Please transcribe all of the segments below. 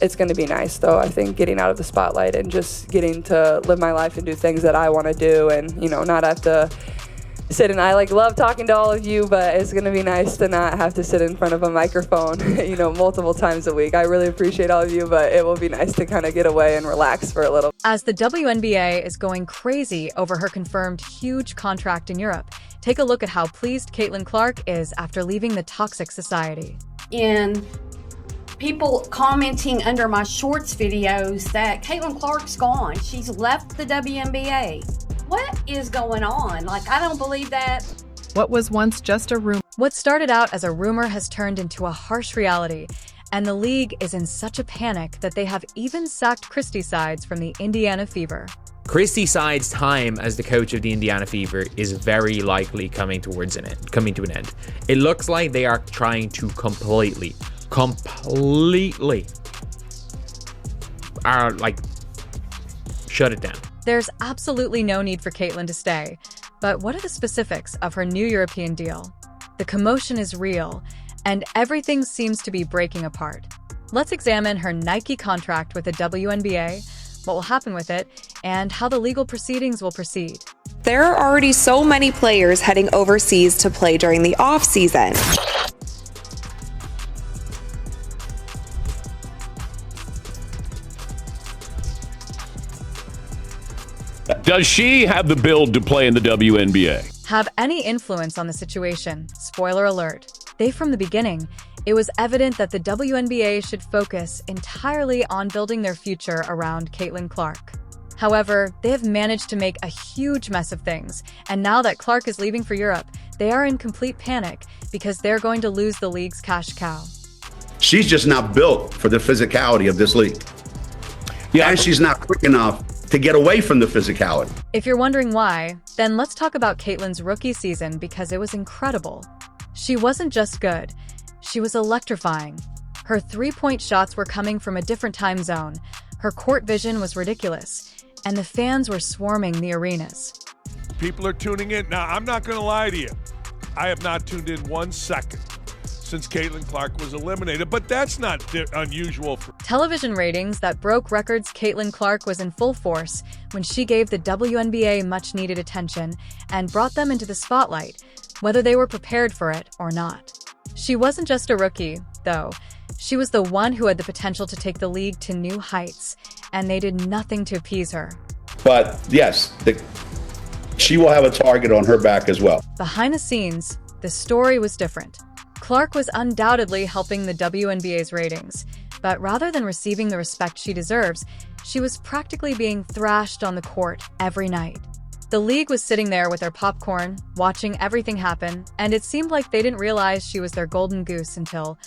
It's going to be nice, though. I think getting out of the spotlight and just getting to live my life and do things that I want to do, and not have to sit and I love talking to all of you, but it's going to be nice to not have to sit in front of a microphone, multiple times a week. I really appreciate all of you, but it will be nice to kind of get away and relax for a little. As the WNBA is going crazy over her confirmed huge contract in Europe, take a look at how pleased Caitlin Clark is after leaving the toxic society. In people commenting under my shorts videos that Caitlin Clark's gone. She's left the WNBA. What is going on? I don't believe that. What was once just a rumor. What started out as a rumor has turned into a harsh reality, and the league is in such a panic that they have even sacked Christy Sides from the Indiana Fever. Christy Sides' time as the coach of the Indiana Fever is very likely coming to an end. It looks like they are trying to completely shut it down. There's absolutely no need for Caitlin to stay, but what are the specifics of her new European deal? The commotion is real, and everything seems to be breaking apart. Let's examine her Nike contract with the WNBA, what will happen with it, and how the legal proceedings will proceed. There are already so many players heading overseas to play during the off-season. Does she have the build to play in the WNBA? Have any influence on the situation? Spoiler alert. From the beginning, it was evident that the WNBA should focus entirely on building their future around Caitlin Clark. However, they have managed to make a huge mess of things, and now that Clark is leaving for Europe, they are in complete panic because they're going to lose the league's cash cow. She's just not built for the physicality of this league. Yeah, and she's not quick enough to get away from the physicality. If you're wondering why, then let's talk about Caitlin's rookie season because it was incredible. She wasn't just good, she was electrifying. Her three-point shots were coming from a different time zone, her court vision was ridiculous, and the fans were swarming the arenas. People are tuning in. Now, I'm not going to lie to you. I have not tuned in 1 second since Caitlin Clark was eliminated, but that's not unusual. Television ratings that broke records. Caitlin Clark was in full force when she gave the WNBA much-needed attention and brought them into the spotlight, whether they were prepared for it or not. She wasn't just a rookie, though. She was the one who had the potential to take the league to new heights, and they did nothing to appease her. But yes, she will have a target on her back as well. Behind the scenes, the story was different. Clark was undoubtedly helping the WNBA's ratings, but rather than receiving the respect she deserves, she was practically being thrashed on the court every night. The league was sitting there with their popcorn, watching everything happen, and it seemed like they didn't realize she was their golden goose until,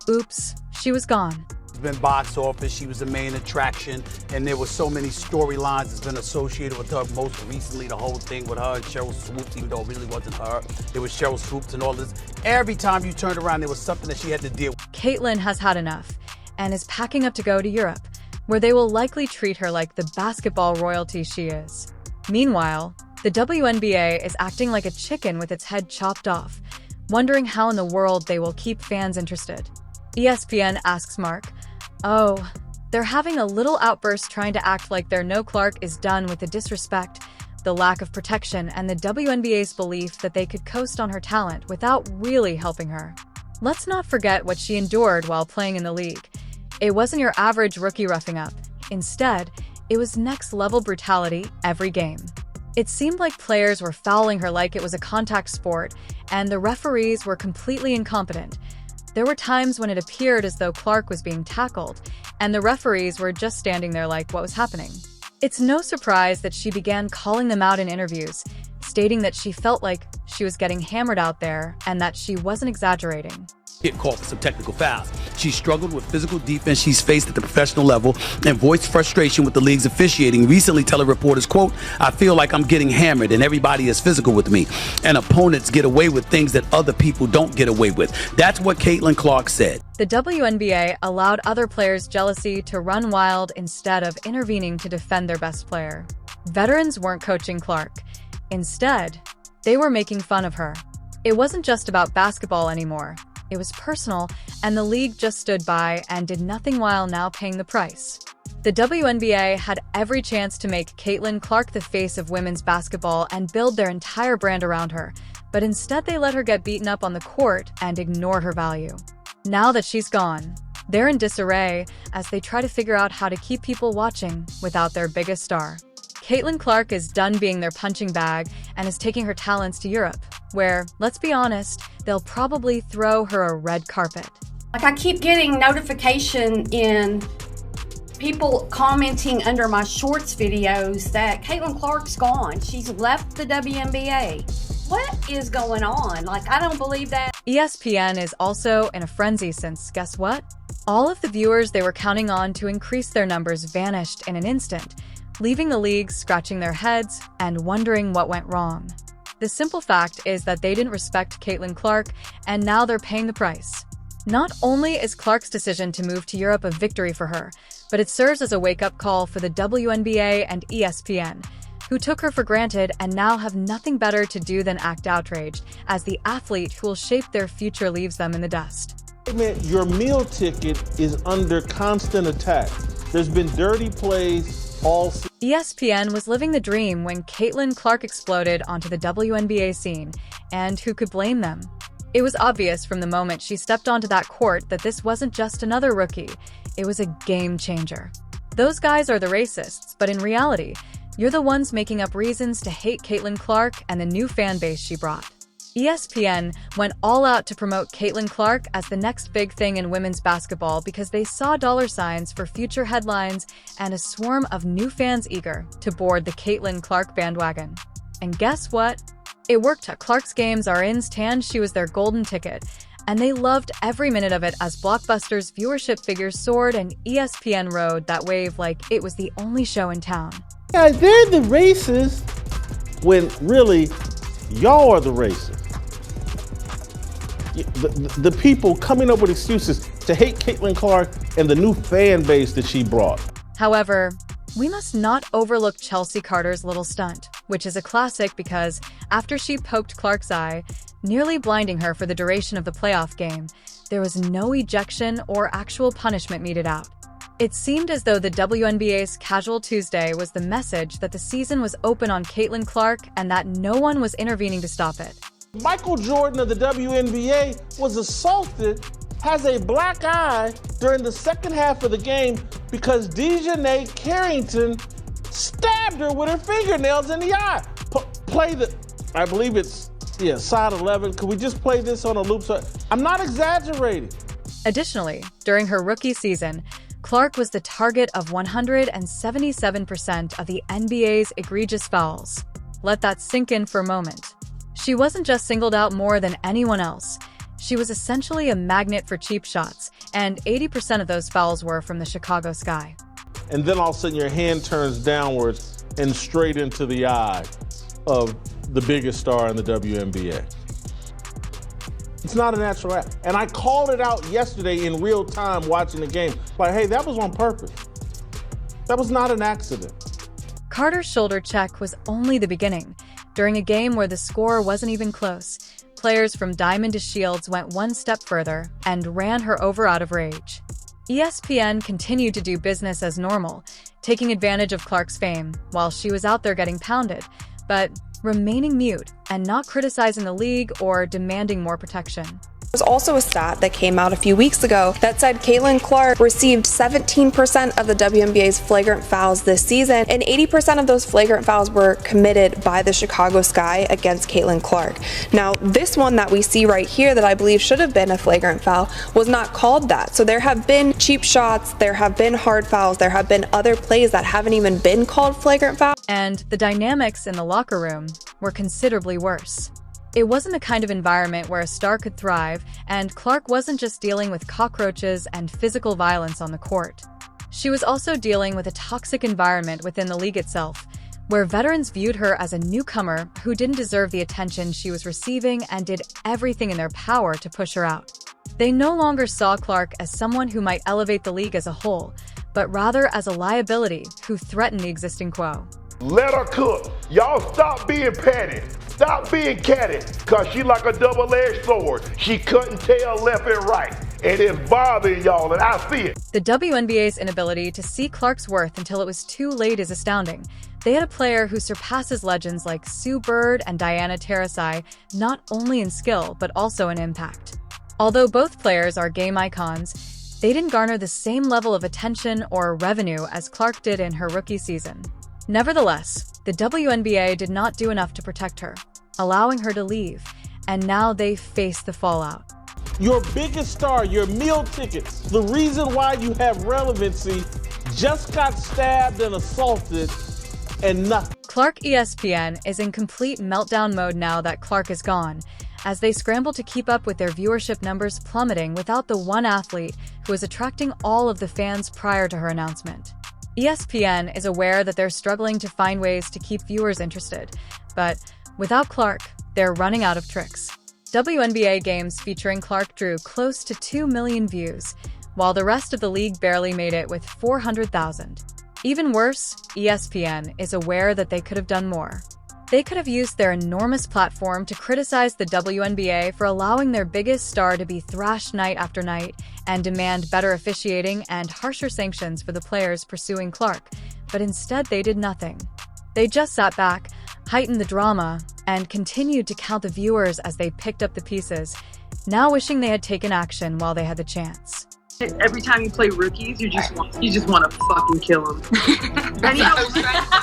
oops, she was gone. It's been box office, she was the main attraction, and there were so many storylines that's been associated with her. Most recently, the whole thing with her and Cheryl Swoops, even though it really wasn't her. It was Cheryl Swoops and all this. Every time you turned around, there was something that she had to deal with. Caitlin has had enough and is packing up to go to Europe, where they will likely treat her like the basketball royalty she is. Meanwhile, the WNBA is acting like a chicken with its head chopped off, wondering how in the world they will keep fans interested. ESPN asks Mark, "Oh, they're having a little outburst trying to act like their no Clark is done with the disrespect, the lack of protection, and the WNBA's belief that they could coast on her talent without really helping her." Let's not forget what she endured while playing in the league. It wasn't your average rookie roughing up. Instead, it was next-level brutality every game. It seemed like players were fouling her like it was a contact sport, and the referees were completely incompetent. There were times when it appeared as though Clark was being tackled, and the referees were just standing there like, what was happening? It's no surprise that she began calling them out in interviews, stating that she felt like she was getting hammered out there and that she wasn't exaggerating. Get called for some technical fouls. She struggled with physical defense she's faced at the professional level and voiced frustration with the league's officiating, recently telling reporters, quote, "I feel like I'm getting hammered and everybody is physical with me, and opponents get away with things that other people don't get away with." That's what Caitlin Clark said. The WNBA allowed other players' jealousy to run wild instead of intervening to defend their best player. Veterans weren't coaching Clark. Instead, they were making fun of her. It wasn't just about basketball anymore. It was personal, and the league just stood by and did nothing while now paying the price. The WNBA had every chance to make Caitlin Clark the face of women's basketball and build their entire brand around her, but instead they let her get beaten up on the court and ignore her value. Now that she's gone, they're in disarray as they try to figure out how to keep people watching without their biggest star. Caitlin Clark is done being their punching bag and is taking her talents to Europe, where, let's be honest, they'll probably throw her a red carpet. Like, I keep getting notification in people commenting under my shorts videos that Caitlin Clark's gone. She's left the WNBA. What is going on? Like, I don't believe that. ESPN is also in a frenzy since, guess what? All of the viewers they were counting on to increase their numbers vanished in an instant, leaving the league scratching their heads and wondering what went wrong. The simple fact is that they didn't respect Caitlin Clark, and now they're paying the price. Not only is Clark's decision to move to Europe a victory for her, but it serves as a wake-up call for the WNBA and ESPN, who took her for granted and now have nothing better to do than act outraged as the athlete who will shape their future leaves them in the dust. Your meal ticket is under constant attack. There's been dirty plays all season. ESPN was living the dream when Caitlin Clark exploded onto the WNBA scene, and who could blame them? It was obvious from the moment she stepped onto that court that this wasn't just another rookie, it was a game changer. Those guys are the racists, but in reality, you're the ones making up reasons to hate Caitlin Clark and the new fan base she brought. ESPN went all out to promote Caitlin Clark as the next big thing in women's basketball because they saw dollar signs for future headlines and a swarm of new fans eager to board the Caitlin Clark bandwagon. And guess what? It worked. Clark's games are in stand. She was their golden ticket, and they loved every minute of it as Blockbuster's viewership figures soared and ESPN rode that wave like it was the only show in town. Yeah, they're the racists when really y'all are the racists. The people coming up with excuses to hate Caitlin Clark and the new fan base that she brought. However, we must not overlook Chelsea Carter's little stunt, which is a classic because after she poked Clark's eye, nearly blinding her for the duration of the playoff game, there was no ejection or actual punishment meted out. It seemed as though the WNBA's Casual Tuesday was the message that the season was open on Caitlin Clark and that no one was intervening to stop it. Michael Jordan of the WNBA was assaulted, has a black eye during the second half of the game because Dejanay Carrington stabbed her with her fingernails in the eye. I believe it's, side 11. Could we just play this on a loop? I'm not exaggerating. Additionally, during her rookie season, Clark was the target of 177% of the NBA's egregious fouls. Let that sink in for a moment. She wasn't just singled out more than anyone else. She was essentially a magnet for cheap shots, and 80% of those fouls were from the Chicago Sky. And then all of a sudden your hand turns downwards and straight into the eye of the biggest star in the WNBA. It's not a natural act. And I called it out yesterday in real time watching the game. Like, hey, that was on purpose. That was not an accident. Carter's shoulder check was only the beginning. During a game where the score wasn't even close, players from Diamond to Shields went one step further and ran her over out of rage. ESPN continued to do business as normal, taking advantage of Clark's fame while she was out there getting pounded, but remaining mute and not criticizing the league or demanding more protection. There's also a stat that came out a few weeks ago that said Caitlin Clark received 17% of the WNBA's flagrant fouls this season, and 80% of those flagrant fouls were committed by the Chicago Sky against Caitlin Clark. Now, this one that we see right here that I believe should have been a flagrant foul was not called that. So there have been cheap shots, there have been hard fouls, there have been other plays that haven't even been called flagrant fouls. And the dynamics in the locker room were considerably worse. It wasn't the kind of environment where a star could thrive, and Clark wasn't just dealing with cockroaches and physical violence on the court. She was also dealing with a toxic environment within the league itself, where veterans viewed her as a newcomer who didn't deserve the attention she was receiving and did everything in their power to push her out. They no longer saw Clark as someone who might elevate the league as a whole, but rather as a liability who threatened the existing quo. Let her cook. Y'all stop being petty. Stop being catty, because she like a double-edged sword. She couldn't tell left and right, and it's bothering y'all, and I see it. The WNBA's inability to see Clark's worth until it was too late is astounding. They had a player who surpasses legends like Sue Bird and Diana Taurasi, not only in skill, but also in impact. Although both players are game icons, they didn't garner the same level of attention or revenue as Clark did in her rookie season. Nevertheless, the WNBA did not do enough to protect her, allowing her to leave, and now they face the fallout. Your biggest star, your meal tickets, the reason why you have relevancy, just got stabbed and assaulted, and nothing. Clark ESPN is in complete meltdown mode now that Clark is gone, as they scramble to keep up with their viewership numbers plummeting without the one athlete who was attracting all of the fans prior to her announcement. ESPN is aware that they're struggling to find ways to keep viewers interested, but without Clark, they're running out of tricks. WNBA games featuring Clark drew close to 2 million views, while the rest of the league barely made it with 400,000. Even worse, ESPN is aware that they could have done more. They could have used their enormous platform to criticize the WNBA for allowing their biggest star to be thrashed night after night and demand better officiating and harsher sanctions for the players pursuing Clark, but instead they did nothing. They just sat back, heightened the drama, and continued to count the viewers as they picked up the pieces, now wishing they had taken action while they had the chance. Every time you play rookies, you just want to fucking kill them.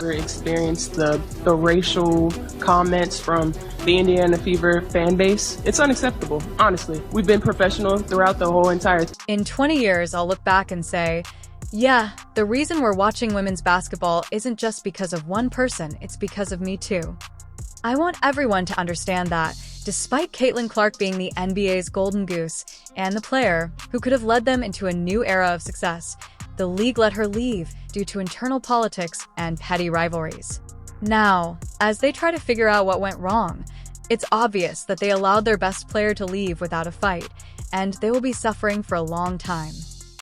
We experienced the racial comments from the Indiana Fever fan base. It's unacceptable, honestly. We've been professional throughout the whole entire. In 20 years, I'll look back and say, yeah, the reason we're watching women's basketball isn't just because of one person, it's because of me too. I want everyone to understand that, despite Caitlin Clark being the NBA's golden goose and the player who could have led them into a new era of success, the league let her leave due to internal politics and petty rivalries. Now, as they try to figure out what went wrong, it's obvious that they allowed their best player to leave without a fight, and they will be suffering for a long time.